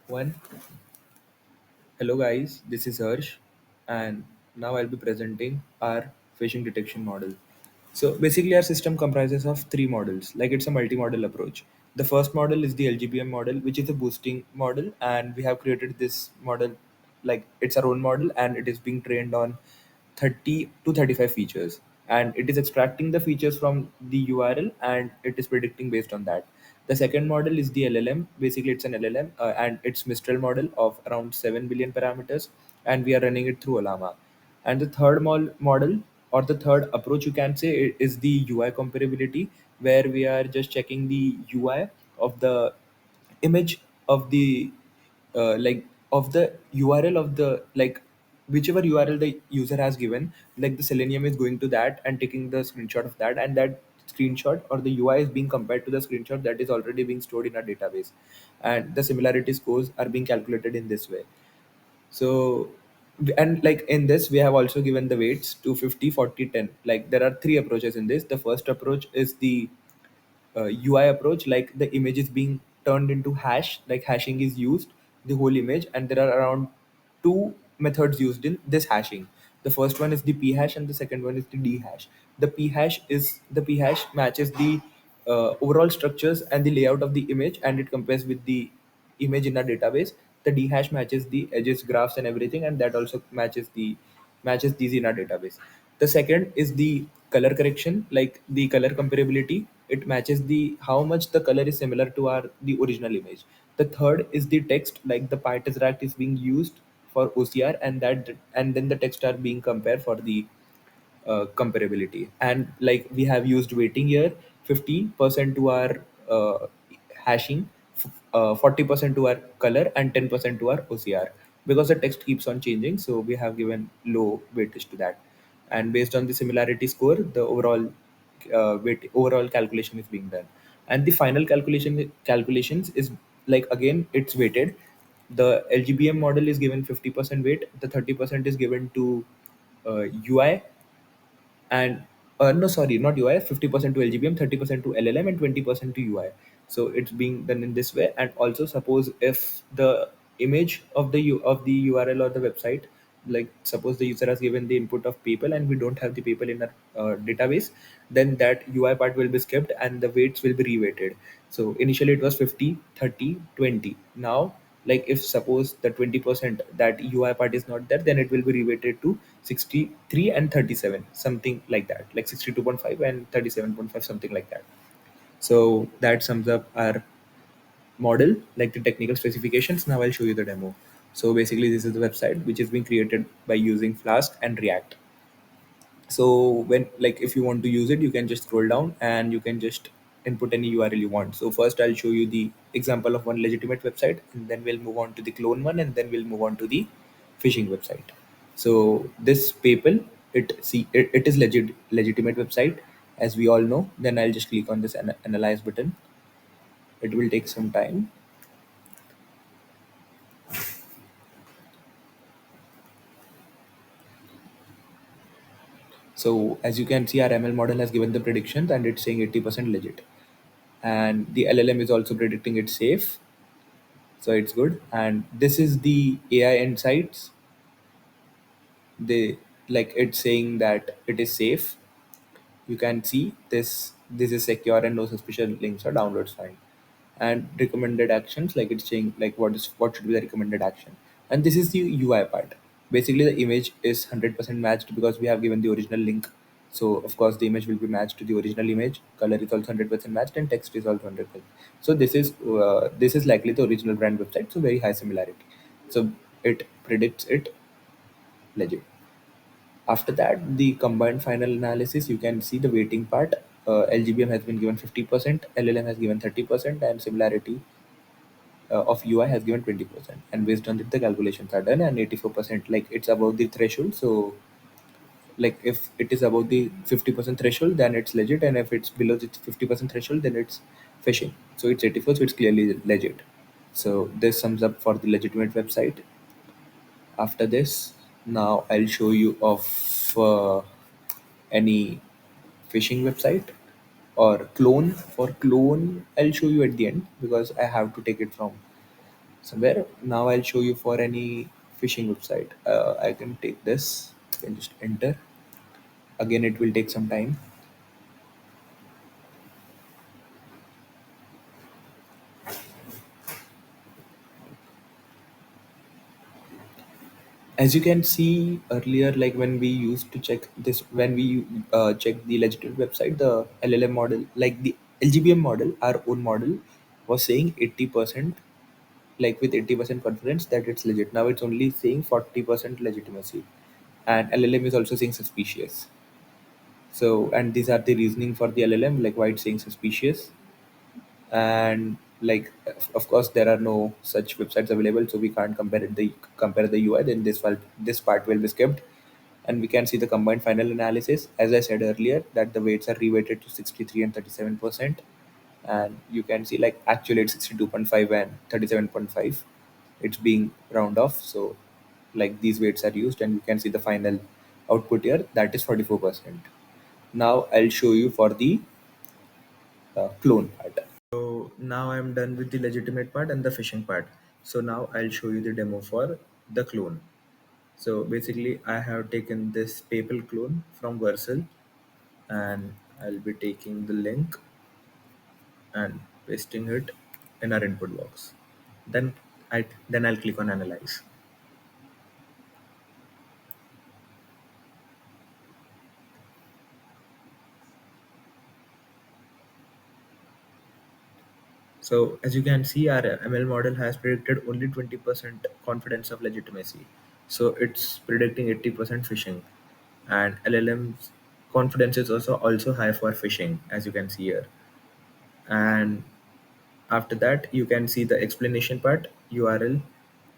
One, hello guys, this is Harsh, and now I'll be presenting our phishing detection model. So basically, our system comprises of three models, like it's a multi-model approach. The first model is the LGBM model, which is a boosting model, and we have created this model like it's our own model, and it is being trained on 30 to 35 features, and it is extracting the features from the URL and it is predicting based on that. The second model is the LLM. Basically, it's an LLM and it's Mistral model of around 7 billion parameters, and we are running it through Olama. And the third model, or the third approach, you can say, is the UI comparability, where we are just checking the UI of the image of the like of the URL of the like whichever URL the user has given, like the Selenium is going to that and taking the screenshot of that, and that screenshot or the UI is being compared to the screenshot that is already being stored in our database, and the similarity scores are being calculated in this way. So, and like in this, we have also given the weights to 50, 40, 10. Like there are three approaches in this. The first approach is the UI approach, like the image is being turned into hash, like hashing is used, the whole image, and there are around two methods used in this hashing. The first one is the p hash, and the second one is the d hash. The p hash matches the overall structures and the layout of the image, and it compares with the image in our database. The d hash matches the edges, graphs, and everything, and that also matches these in our database. The second is the color correction, like the color comparability. It matches the how much the color is similar to our the original image. The third is the text, like the part rack is being used for OCR, and then the text are being compared for the comparability. And like we have used weighting here, 50% to our hashing, 40% to our color, and 10% to our OCR, because the text keeps on changing, so we have given low weightage to that. And based on the similarity score, the overall calculation is being done, and the final calculations is, like, again it's weighted. The LGBM model is given 50% weight, the 30% is given to UI, and no, sorry, not UI, 50% to LGBM, 30% to LLM, and 20% to UI. So it's being done in this way. And also, suppose if the image of of the URL or the website, like suppose the user has given the input of people and we don't have the people in our database, then that UI part will be skipped and the weights will be reweighted. So initially it was 50, 30, 20. Now, like if suppose the 20% that UI part is not there, then it will be reweighted to 63 and 37, something like that, like 62.5 and 37.5, something like that. So that sums up our model, like the technical specifications. Now I'll show you the demo. So basically, this is the website which is being created by using Flask and React. So when, like, if you want to use it, you can just scroll down and you can just input any URL you want. So first I'll show you the example of one legitimate website, and then we'll move on to the clone one, and then we'll move on to the phishing website. So this PayPal, it is legitimate website, as we all know. Then I'll just click on this analyze button. It will take some time. So as you can see, our ML model has given the predictions and it's saying 80% legit, and the LLM is also predicting it's safe, so it's good. And this is the AI insights. They, like, it's saying that it is safe. You can see this is secure and no suspicious links or downloads fine. And recommended actions, like it's saying like what should be the recommended action. And this is the UI part. Basically the image is 100% matched because we have given the original link. So of course the image will be matched to the original image, color is also 100% matched, and text is also 100%. So this is likely the original brand website, so very high similarity. So it predicts it legit. After that, the combined final analysis, you can see the weighting part. LGBM has been given 50%, LLM has given 30%, and similarity of UI has given 20%. And based on it, the calculations are done, and 84%, like it's above the threshold. So, like if it is above the 50% threshold, then it's legit, and if it's below the 50% threshold, then it's phishing. So it's 84, so it's clearly legit. So this sums up for the legitimate website. After this, now I'll show you of any phishing website or clone. For clone, I'll show you at the end because I have to take it from somewhere. Now I'll show you for any phishing website. I can take this, I can just enter. Again, it will take some time. As you can see earlier, like when we used to check this, when we check the legitimate website, the LLM model, like the LGBM model, our own model, was saying 80%, like with 80% confidence that it's legit. Now it's only saying 40% legitimacy, and LLM is also saying suspicious. So, and these are the reasoning for the LLM, like why it's saying suspicious. And like of course there are no such websites available, so we can't compare the UI. Then this part will be skipped, and we can see the combined final analysis. As I said earlier, that the weights are reweighted to 63 and 37%, and you can see like actually it's 62.5 and 37.5. It's being round off, so like these weights are used, and you can see the final output here, that is 44%. Now I'll show you for the clone part. So now I'm done with the legitimate part and the phishing part. So now I'll show you the demo for the clone. So basically I have taken this PayPal clone from Vercel, and I'll be taking the link and pasting it in our input box. Then I'll click on analyze. So as you can see, our ML model has predicted only 20% confidence of legitimacy. So it's predicting 80% phishing, and LLM's confidence is also high for phishing, as you can see here. And after that, you can see the explanation part, URL,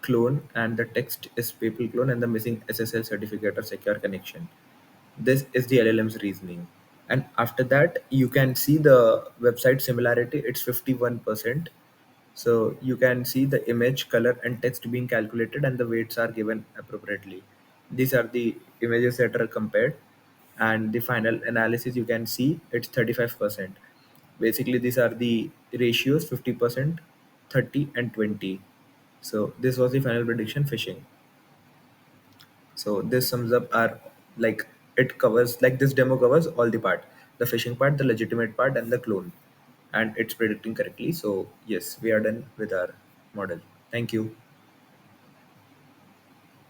clone, and the text is PayPal clone and the missing SSL certificate or secure connection. This is the LLM's reasoning. And after that, you can see the website similarity, it's 51%. So you can see the image, color, and text being calculated, and the weights are given appropriately. These are the images that are compared, and the final analysis you can see it's 35%. Basically, these are the ratios: 50%, 30, and 20. So this was the final prediction phishing. So this sums up our, like, it covers, like this demo covers all the part, the phishing part, the legitimate part, and the clone, and it's predicting correctly. So yes, we are done with our model. Thank you.